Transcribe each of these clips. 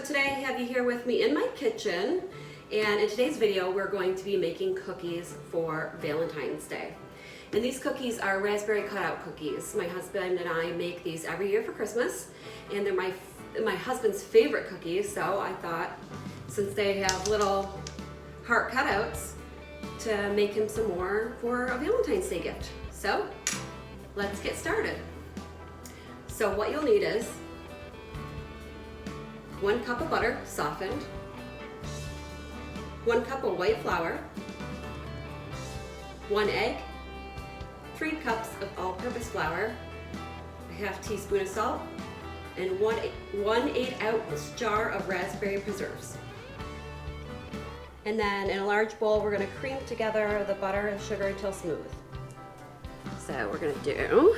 today I have you here with me in my kitchen, and in today's video we're going to be making cookies for Valentine's Day. And these cookies are raspberry cutout cookies. My husband and I make these every year for Christmas, and they're my husband's favorite cookies, so I thought since they have little heart cutouts to make him some more for a Valentine's Day gift. So let's get started. So what you'll need is 1 cup of butter, softened, 1 cup of white flour, 1 egg, 3 cups of all-purpose flour, a half teaspoon of salt, and 1 8-ounce jar of raspberry preserves. And then in a large bowl, we're gonna cream together the butter and sugar until smooth. So we're gonna do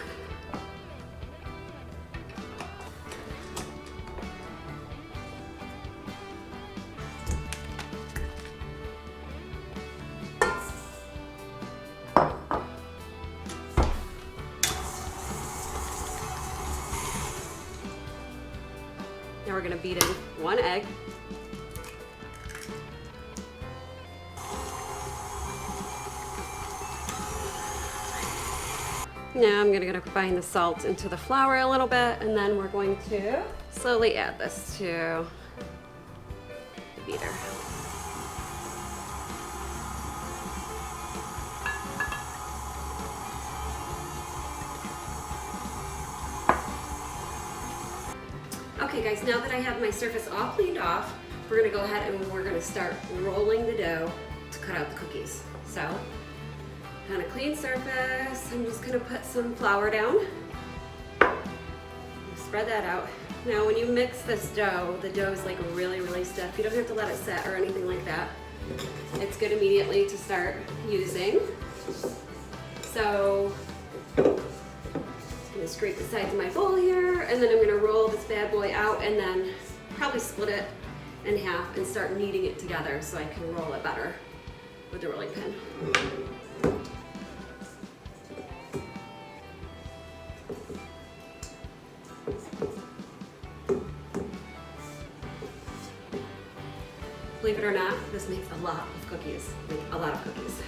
Now we're going to beat in 1 egg. Now I'm going to combine the salt into the flour a little bit, and then we're going to slowly add this to the beater. Okay guys, now that I have my surface all cleaned off, we're gonna go ahead and we're gonna start rolling the dough to cut out the cookies. So, on a clean surface, I'm just gonna put some flour down. Spread that out. Now when you mix this dough, the dough is like really, really stiff. You don't have to let it set or anything like that. It's good immediately to start using. So, I'm gonna scrape the sides of my bowl here, and then I'm gonna roll this bad boy out and then probably split it in half and start kneading it together so I can roll it better with the rolling pin. Believe it or not, this makes a lot of cookies, like a lot of cookies.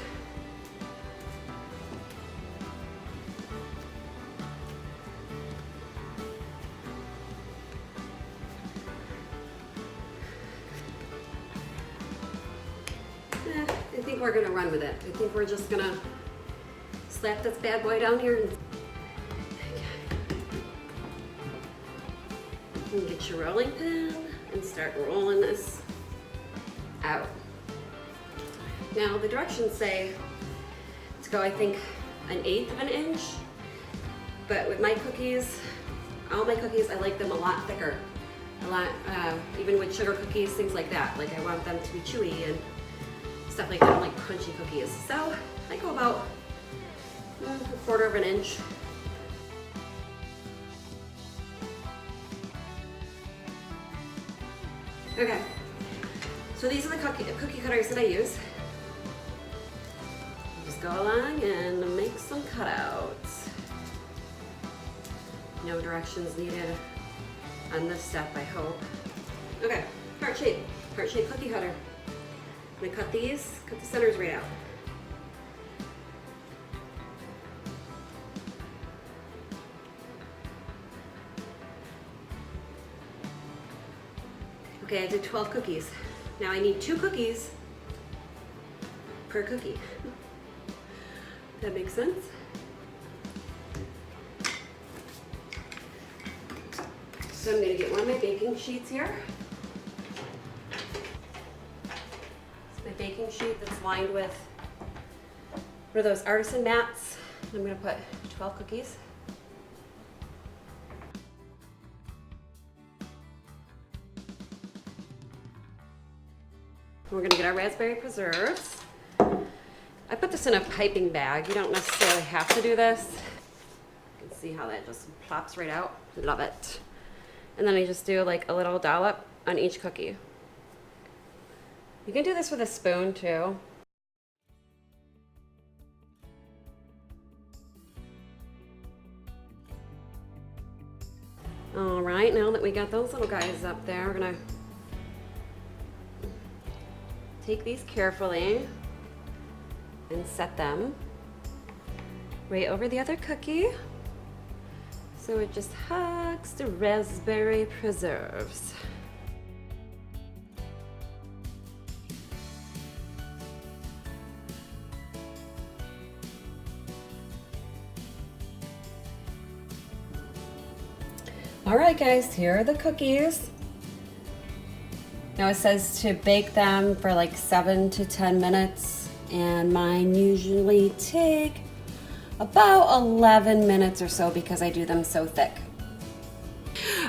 I think we're gonna run with it. I think we're just gonna slap this bad boy down here and get your rolling pin and start rolling this out. Now the directions say to go, I think, 1/8 of an inch, but with my cookies, all my cookies, I like them a lot thicker. A lot, even with sugar cookies, things like that. Like I want them to be chewy and stuff like that. I like crunchy cookies. So I go about 1/4 of an inch. Okay, so these are the cookie cutters that I use. Just go along and make some cutouts. No directions needed on this step, I hope. Okay, heart shape cookie cutter. I'm gonna cut these, cut the centers right out. Okay, I did 12 cookies. Now I need 2 cookies per cookie. That makes sense? So I'm gonna get one of my baking sheets here. Baking sheet that's lined with one of those artisan mats. I'm going to put 12 cookies. We're going to get our raspberry preserves. I put this in a piping bag. You don't necessarily have to do this. You can see how that just plops right out. Love it. And then I just do like a little dollop on each cookie. You can do this with a spoon too. All right, now that we got those little guys up there, we're gonna take these carefully and set them right over the other cookie. So it just hugs the raspberry preserves. All right, guys, here are the cookies. Now it says to bake them for like 7 to 10 minutes, and mine usually take about 11 minutes or so because I do them so thick.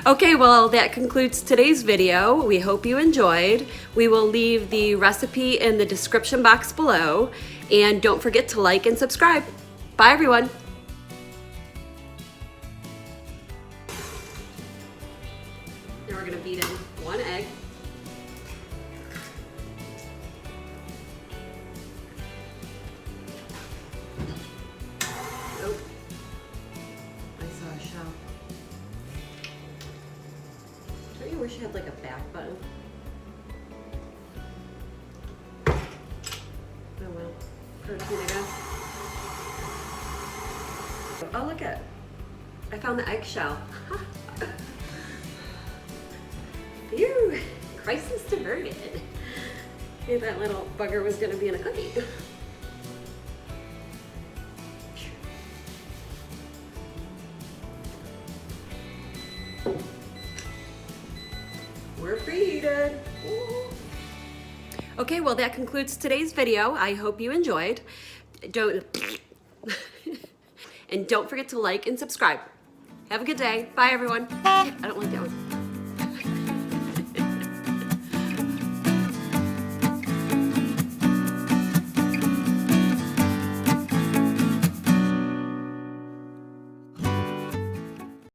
Okay, well, that concludes today's video. We hope you enjoyed. We will leave the recipe in the description box below, and don't forget to like and subscribe. Bye, everyone. Now we're gonna beat in 1 egg. Oh, I saw a shell. Don't you wish you had like a back button? Oh well, protein I guess. Oh look it, I found the eggshell. Phew, crisis diverted. Maybe that little bugger was gonna be in a cookie. We're preheated. Okay, well that concludes today's video. I hope you enjoyed. And don't forget to like and subscribe. Have a good day. Bye everyone. I don't like that one.